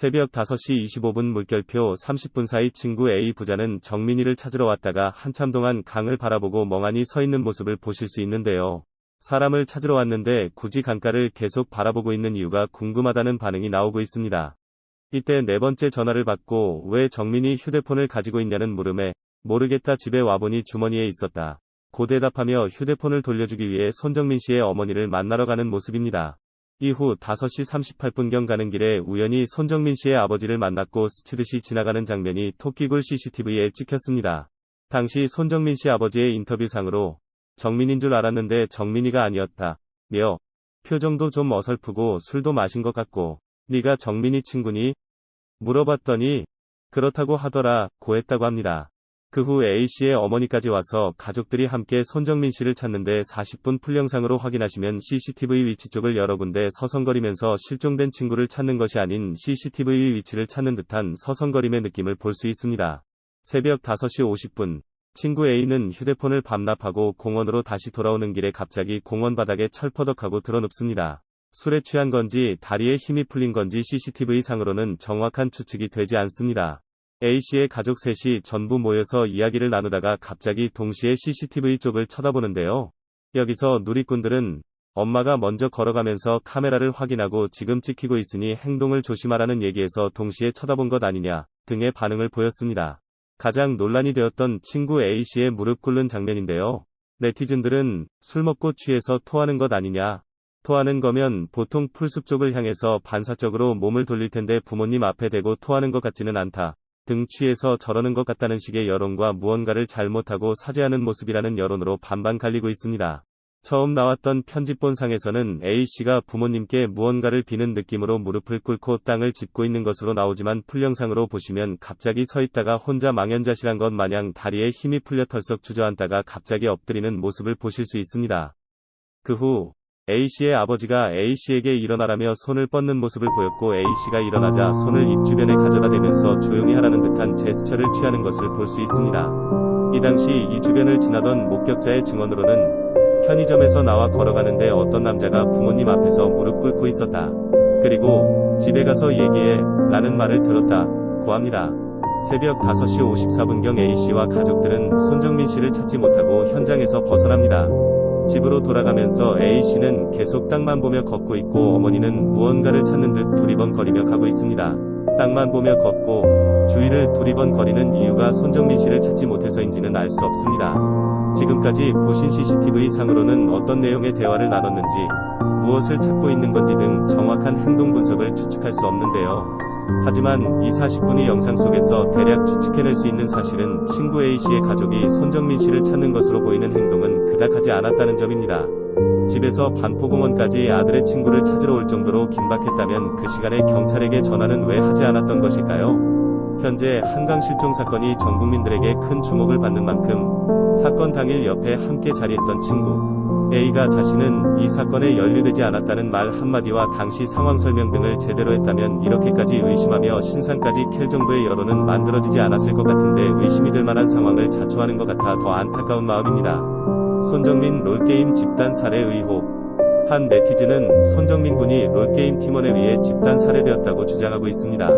새벽 5시 25분 물결표 30분 사이 친구 A 부자는 정민이를 찾으러 왔다가 한참 동안 강을 바라보고 멍하니 서 있는 모습을 보실 수 있는데요. 사람을 찾으러 왔는데 굳이 강가를 계속 바라보고 있는 이유가 궁금하다는 반응이 나오고 있습니다. 이때 네 번째 전화를 받고 왜 정민이 휴대폰을 가지고 있냐는 물음에 모르겠다, 집에 와보니 주머니에 있었다 고 대답하며 휴대폰을 돌려주기 위해 손정민 씨의 어머니를 만나러 가는 모습입니다. 이후 5시 38분경 가는 길에 우연히 손정민 씨의 아버지를 만났고 스치듯이 지나가는 장면이 토끼굴 CCTV에 찍혔습니다. 당시 손정민 씨 아버지의 인터뷰상으로 정민인 줄 알았는데 정민이가 아니었다 며 표정도 좀 어설프고 술도 마신 것 같고 네가 정민이 친구니? 물어봤더니 그렇다고 하더라 고 했다고 합니다. 그 후 A씨의 어머니까지 와서 가족들이 함께 손정민 씨를 찾는데 40분 풀영상으로 확인하시면 CCTV 위치 쪽을 여러 군데 서성거리면서 실종된 친구를 찾는 것이 아닌 CCTV 위치를 찾는 듯한 서성거림의 느낌을 볼 수 있습니다. 새벽 5시 50분 친구 A는 휴대폰을 반납하고 공원으로 다시 돌아오는 길에 갑자기 공원 바닥에 철퍼덕하고 드러눕습니다. 술에 취한 건지 다리에 힘이 풀린 건지 CCTV상으로는 정확한 추측이 되지 않습니다. A씨의 가족 셋이 전부 모여서 이야기를 나누다가 갑자기 동시에 CCTV 쪽을 쳐다보는데요. 여기서 누리꾼들은 엄마가 먼저 걸어가면서 카메라를 확인하고 지금 찍히고 있으니 행동을 조심하라는 얘기에서 동시에 쳐다본 것 아니냐 등의 반응을 보였습니다. 가장 논란이 되었던 친구 A씨의 무릎 꿇는 장면인데요. 네티즌들은 술 먹고 취해서 토하는 것 아니냐, 토하는 거면 보통 풀숲 쪽을 향해서 반사적으로 몸을 돌릴 텐데 부모님 앞에 대고 토하는 것 같지는 않다 등 취해서 저러는 것 같다는 식의 여론과 무언가를 잘못하고 사죄하는 모습이라는 여론으로 반반 갈리고 있습니다. 처음 나왔던 편집본상에서는 A씨가 부모님께 무언가를 비는 느낌으로 무릎을 꿇고 땅을 짚고 있는 것으로 나오지만 풀영상으로 보시면 갑자기 서 있다가 혼자 망연자실한 것 마냥 다리에 힘이 풀려 털썩 주저앉다가 갑자기 엎드리는 모습을 보실 수 있습니다. 그 후 A씨의 아버지가 A씨에게 일어나라며 손을 뻗는 모습을 보였고 A씨가 일어나자 손을 입 주변에 가져다 대면서 조용히 하라는 듯한 제스처를 취하는 것을 볼 수 있습니다. 이 당시 이 주변을 지나던 목격자의 증언으로는 편의점에서 나와 걸어가는데 어떤 남자가 부모님 앞에서 무릎 꿇고 있었다. 그리고 집에 가서 얘기해 라는 말을 들었다 고 합니다. 새벽 5시 54분경 A씨와 가족들은 손정민 씨를 찾지 못하고 현장에서 벗어납니다. 집으로 돌아가면서 A씨는 계속 땅만 보며 걷고 있고 어머니는 무언가를 찾는 듯 두리번거리며 가고 있습니다. 땅만 보며 걷고 주위를 두리번거리는 이유가 손정민 씨를 찾지 못해서인지는 알 수 없습니다. 지금까지 보신 CCTV 상으로는 어떤 내용의 대화를 나눴는지, 무엇을 찾고 있는 건지 등 정확한 행동 분석을 추측할 수 없는데요. 하지만 이 40분의 영상 속에서 대략 추측해낼 수 있는 사실은 친구 A씨의 가족이 손정민 씨를 찾는 것으로 보이는 행동은 그닥 하지 않았다는 점입니다. 집에서 반포공원까지 아들의 친구를 찾으러 올 정도로 긴박했다면 그 시간에 경찰에게 전화는 왜 하지 않았던 것일까요? 현재 한강 실종 사건이 전 국민들에게 큰 주목을 받는 만큼 사건 당일 옆에 함께 자리했던 친구 A가 자신은 이 사건에 연루되지 않았다는 말 한마디와 당시 상황 설명 등을 제대로 했다면 이렇게까지 의심하며 신상까지 캘 정도의 여론은 만들어지지 않았을 것 같은데 의심이 될 만한 상황을 자초하는 것 같아 더 안타까운 마음입니다. 손정민 롤게임 집단 살해 의혹. 한 네티즌은 손정민 군이 롤게임 팀원에 의해 집단 살해되었다고 주장하고 있습니다.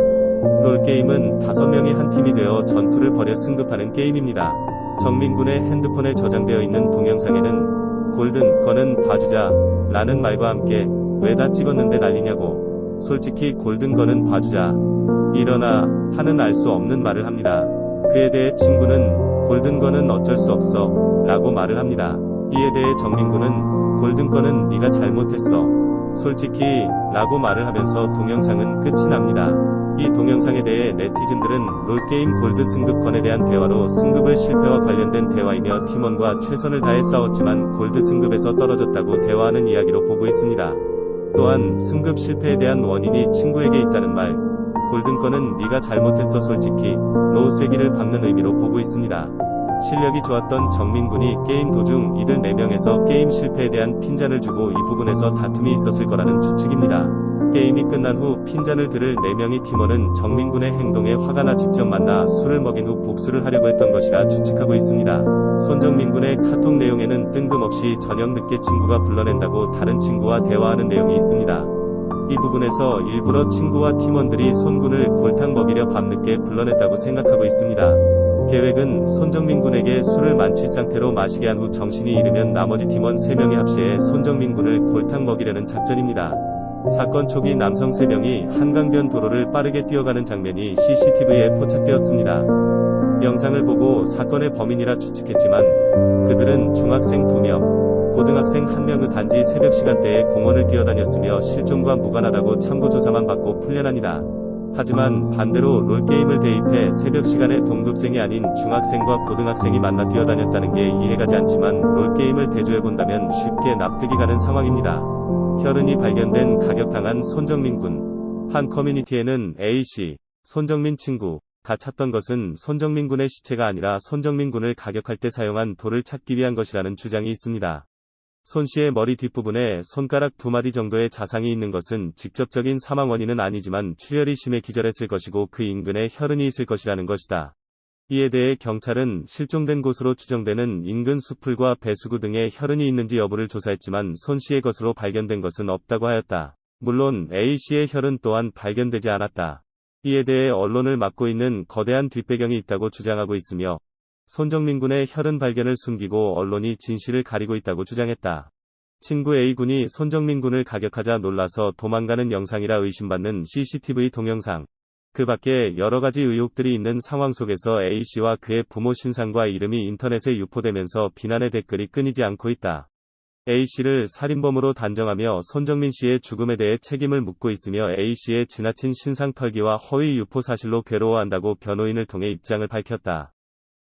롤게임은 5명이 한 팀이 되어 전투를 벌여 승급하는 게임입니다. 정민 군의 핸드폰에 저장되어 있는 동영상에는 골든 거는 봐주자 라는 말과 함께 왜 다 찍었는데 난리냐고, 솔직히 골든 거는 봐주자 일어나 하는 알 수 없는 말을 합니다. 그에 대해 친구는 골든 거는 어쩔 수 없어 라고 말을 합니다. 이에 대해 정민군은 골든 거는 네가 잘못했어 솔직히 라고 말을 하면서 동영상은 끝이 납니다. 이 동영상에 대해 네티즌들은 롤게임 골드 승급권에 대한 대화로 승급을 실패와 관련된 대화이며 팀원과 최선을 다해 싸웠지만 골드 승급에서 떨어졌다고 대화하는 이야기로 보고 있습니다. 또한 승급 실패에 대한 원인이 친구에게 있다는 말, 골든권은 네가 잘못했어 솔직히 로 쐐기를 박는 의미로 보고 있습니다. 실력이 좋았던 정민군이 게임 도중 이들 4명에서 게임 실패에 대한 핀잔을 주고 이 부분에서 다툼이 있었을 거라는 추측입니다. 게임이 끝난 후 핀잔을 들을 4명의 팀원은 정민군의 행동에 화가 나 직접 만나 술을 먹인 후 복수를 하려고 했던 것이라 추측하고 있습니다. 손정민군의 카톡 내용에는 뜬금없이 저녁 늦게 친구가 불러낸다고 다른 친구와 대화하는 내용이 있습니다. 이 부분에서 일부러 친구와 팀원들이 손군을 골탕 먹이려 밤늦게 불러냈다고 생각하고 있습니다. 계획은 손정민 군에게 술을 만취 상태로 마시게 한 후 정신이 잃으면 나머지 팀원 3명이 합세해 손정민 군을 골탕 먹이려는 작전입니다. 사건 초기 남성 3명이 한강변 도로를 빠르게 뛰어가는 장면이 CCTV에 포착되었습니다. 영상을 보고 사건의 범인이라 추측했지만 그들은 중학생 2명, 고등학생 1명의 단지 새벽 시간대에 공원을 뛰어다녔으며 실종과 무관하다고 참고조사만 받고 풀려납니다. 하지만 반대로 롤게임을 대입해 새벽 시간에 동급생이 아닌 중학생과 고등학생이 만나 뛰어다녔다는 게 이해가지 않지만 롤게임을 대조해본다면 쉽게 납득이 가는 상황입니다. 혈흔이 발견된 가격당한 손정민 군. 한 커뮤니티에는 A씨, 손정민 친구가 찾던 것은 손정민 군의 시체가 아니라 손정민 군을 가격할 때 사용한 돌을 찾기 위한 것이라는 주장이 있습니다. 손씨의 머리 뒷부분에 손가락 2마디 정도의 자상이 있는 것은 직접적인 사망 원인은 아니지만 출혈이 심해 기절했을 것이고 그 인근에 혈흔이 있을 것이라는 것이다. 이에 대해 경찰은 실종된 곳으로 추정되는 인근 수풀과 배수구 등에 혈흔이 있는지 여부를 조사했지만 손씨의 것으로 발견된 것은 없다고 하였다. 물론 A씨의 혈흔 또한 발견되지 않았다. 이에 대해 언론을 맡고 있는 거대한 뒷배경이 있다고 주장하고 있으며 손정민 군의 혈흔 발견을 숨기고 언론이 진실을 가리고 있다고 주장했다. 친구 A군이 손정민 군을 가격하자 놀라서 도망가는 영상이라 의심받는 CCTV 동영상. 그 밖에 여러가지 의혹들이 있는 상황 속에서 A씨와 그의 부모 신상과 이름이 인터넷에 유포되면서 비난의 댓글이 끊이지 않고 있다. A씨를 살인범으로 단정하며 손정민 씨의 죽음에 대해 책임을 묻고 있으며 A씨의 지나친 신상 털기와 허위 유포 사실로 괴로워한다고 변호인을 통해 입장을 밝혔다.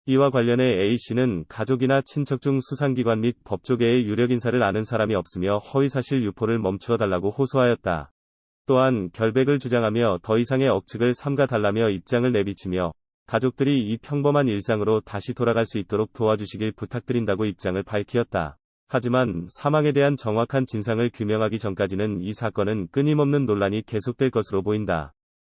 이와 관련해 A씨는 가족이나 친척 중 수상기관 및 법조계의 유력 인사를 아는 사람이 없으며 허위사실 유포를 멈추어 달라고 호소하였다. 또한 결백을 주장하며 더 이상의 억측을 삼가달라며 입장을 내비치며 가족들이 이 평범한 일상으로 다시 돌아갈 수 있도록 도와주시길 부탁드린다고 입장을 밝히었다. 하지만 사망에 대한 정확한 진상을 규명하기 전까지는 이 사건은 끊임없는 논란이 계속될 것으로 보인다.